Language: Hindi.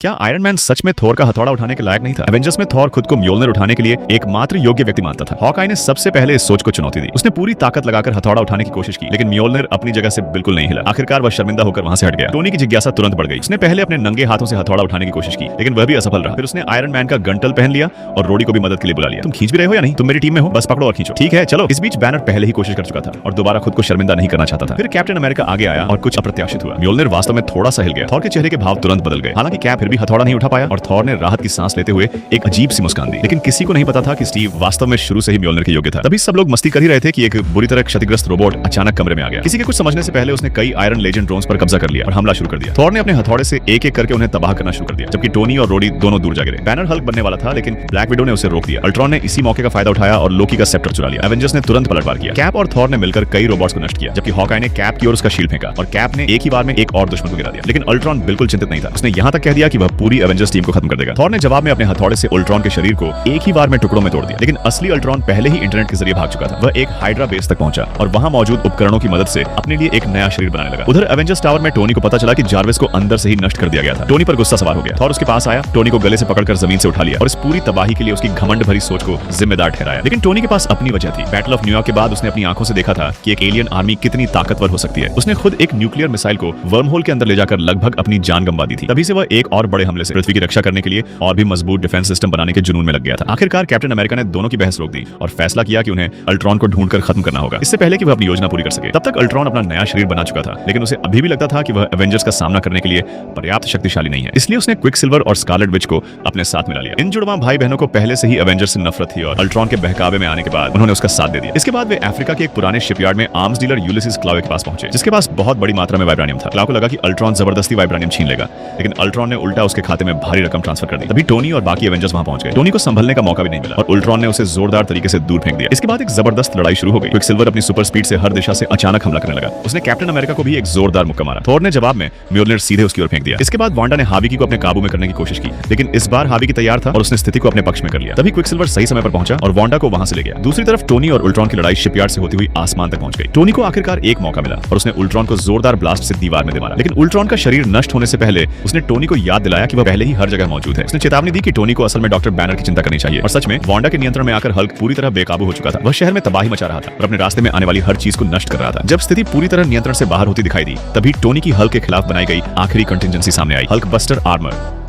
क्या आयरन मैन सच में थॉर का हथौड़ा उठाने के लायक नहीं था? एवेंजर्स में थॉर खुद को म्योलनर उठाने के लिए एकमात्र योग्य व्यक्ति मानता था। हॉकआई ने सबसे पहले इस सोच को चुनौती दी। उसने पूरी ताकत लगाकर हथौड़ा उठाने की कोशिश की, लेकिन म्योलनर अपनी जगह से बिल्कुल नहीं हिला। आखिरकार वह शर्मिंदा होकर वहां से हट गया। टोनी की जिज्ञासा तुरंत बढ़ गई। उसने पहले अपने नंगे हाथों से हथौड़ा उठाने की कोशिश की, लेकिन वह भी असफल रहा। फिर उसने आयरन मैन का गंटल पहन लिया और रोडी को भी मदद के लिए बुला लिया। तुम खींच भी रहे हो या नहीं? तुम मेरी टीम में हो, बस पकड़ो और खींचो। ठीक है, चलो। इस बीच बैनर पहले ही कोशिश कर चुका था और दोबारा खुद को शर्मिंदा नहीं करना चाहता था। फिर कैप्टन अमेरिका आगे आया और कुछ अप्रत्याशित हुआ। म्योलनर वास्तव में थोड़ा सा हिल गया। थॉर के चेहरे के भाव तुरंत बदल गए। हालांकि कैप फिर भी हथौड़ा नहीं उठा पाया और थॉर ने राहत की सांस लेते हुए एक अजीब सी मुस्कान दी। लेकिन किसी को नहीं पता था कि स्टीव वास्तव में शुरू से ही म्योलनर के योग्य था। तभी सब लोग मस्ती कर ही रहे थे कि एक बुरी तरह क्षतिग्रस्त रोबोट अचानक कमरे में आ गया। किसी के कुछ समझने से पहले उसने कई आयरन लेजेंड ड्रोन्स पर कब्जा कर लिया और हमला शुरू कर दिया। थॉर ने अपने हथौड़े से एक एक करके उन्हें तबाह करना शुरू कर दिया, जबकि टोनी और रोडी दोनों दूर जा गिरे। बैनर हल्क बनने वाला था, लेकिन ब्लैक विडो ने उसे रोक दिया। अल्ट्रॉन ने इसी मौके का फायदा उठाया और लोकी का सेप्टर चुरा लिया। एवेंजर्स ने तुरंत पलटवार किया। कैप और थॉर ने मिलकर कई रोबोट्स को नष्ट किया, जबकि हॉकआई ने कैप की ओर उसका शील्ड फेंका और कैप ने एक ही बार में एक और दुश्मन को गिरा दिया। लेकिन अल्ट्रॉन बिल्कुल चिंतित नहीं था। उसने यहां तक कह दिया कि वह पूरी एवेंजर्स टीम को खत्म कर देगा। थॉर ने जवाब में अपने हथौड़े से अल्ट्रॉन के शरीर को एक ही बार में टुकड़ों में तोड़ दिया। लेकिन असली अल्ट्रॉन पहले ही इंटरनेट के जरिए भाग चुका था। वह एक हाइड्रा बेस तक पहुंचा और वहां मौजूद उपकरणों की मदद से अपने लिए एक नया शरीर बनाने लगा। उधर एवेंजर्स टावर में टोनी को पता चला कि जार्विस को अंदर से ही नष्ट कर दिया गया था। टोनी पर गुस्सा सवार हो गया। थॉर उसके पास आया, टोनी को गले से पकड़कर जमीन से उठा लिया और इस पूरी तबाही के लिए उसकी घमंड भरी सोच को जिम्मेदार ठहराया। लेकिन टोनी के पास अपनी वजह थी। बैटल ऑफ न्यूयॉर्क के बाद उसने अपनी आंखों से देखा था कि एक एलियन आर्मी कितनी ताकतवर हो सकती है। उसने खुद एक न्यूक्लियर मिसाइल को वर्म होल के अंदर ले जाकर लगभग अपनी जान गंवा दी थी। तभी से वह एक और बड़े हमले से पृथ्वी की रक्षा करने के लिए और भी मजबूत डिफेंस सिस्टम बनाने के जुनून में लग गया था। आखिरकार कैप्टन अमेरिका ने दोनों की बहस रोक दी और फैसला किया कि उन्हें अल्ट्रॉन को ढूंढकर खत्म करना होगा, इससे पहले कि वह अपनी योजना पूरी कर सके। तब तक अल्ट्रॉन अपना नया शरीर बना चुका था, लेकिन उसे अभी भी लगता था कि वह एवेंजर्स का सामना करने के लिए पर्याप्त शक्तिशाली नहीं है। इसलिए उसने क्विकसिल्वर और स्कारलेट विच को अपने साथ मिला लिया। इन जुड़वां भाई बहनों को पहले से ही एवेंजर्स से नफरत थी और अल्ट्रॉन के बहकावे में आने के बाद उन्होंने उसका साथ दे दिया। इसके बाद वे अफ्रीका के एक पुराने शिपयार्ड में आर्म्स डीलर यूलिसिस क्लावे के पास पहुंचे, जिसके पास बहुत बड़ी मात्रा में वाइब्रानियम था। क्लाव को लगा कि अल्ट्रॉन जबरदस्ती वाइब्रानियम छीन लेगा, लेकिन अल्ट्रॉन ने उल्टा उसके खाते में भारी रकम ट्रांसफर कर दी। तभी टोनी और बाकी एवेंजर्स वहां पहुंच गए। टोनी को संभलने का मौका भी नहीं मिला और अल्ट्रॉन ने उसे जोरदार तरीके से दूर फेंक दिया। इसके बाद एक जबरदस्त लड़ाई शुरू हो गई। क्विकसिल्वर अपनी सुपर स्पीड से हर दिशा से अचानक हमला करने लगा। उसने कैप्टन अमेरिका को भी एक जोरदार मुक्का मारा। थॉर ने जवाब में म्योलनर सीधे उसकी ओर फेंक दिया। इसके बाद वांडा ने हावी को अपने काबू में करने की कोशिश की, लेकिन इस बार हावी तैयार था और उसने स्थिति को अपने पक्ष में कर लिया। तभी क्विकसिल्वर सही समय पर पहुंचा और वांडा को वहां से ले गया। दूसरी तरफ टोनी और अल्ट्रॉन की लड़ाई शिपयार्ड से होती हुई आसमान तक पहुंच गई। टोनी को आखिरकार एक मौका मिला और उसने अल्ट्रॉन को जोरदार ब्लास्ट से दीवार में दे मारा। लेकिन अल्ट्रॉन का शरीर नष्ट होने से पहले उसने टोनी को याद दिलाया कि वह पहले ही हर जगह मौजूद है। उसने चेतावनी दी कि टोनी को असल में डॉक्टर बैनर की चिंता करनी चाहिए। और सच में वांडा के नियंत्रण में आकर हल्क पूरी तरह बेकाबू हो चुका था। वह शहर में तबाही मचा रहा था और अपने रास्ते में आने वाली हर चीज को नष्ट कर रहा था। जब स्थिति पूरी तरह नियंत्रण से बाहर होती दिखाई दी, तभी टोनी की हल्क के खिलाफ बनाई गई आखिरी कंटिजेंसी सामने आई, हल्क बस्टर आर्मर।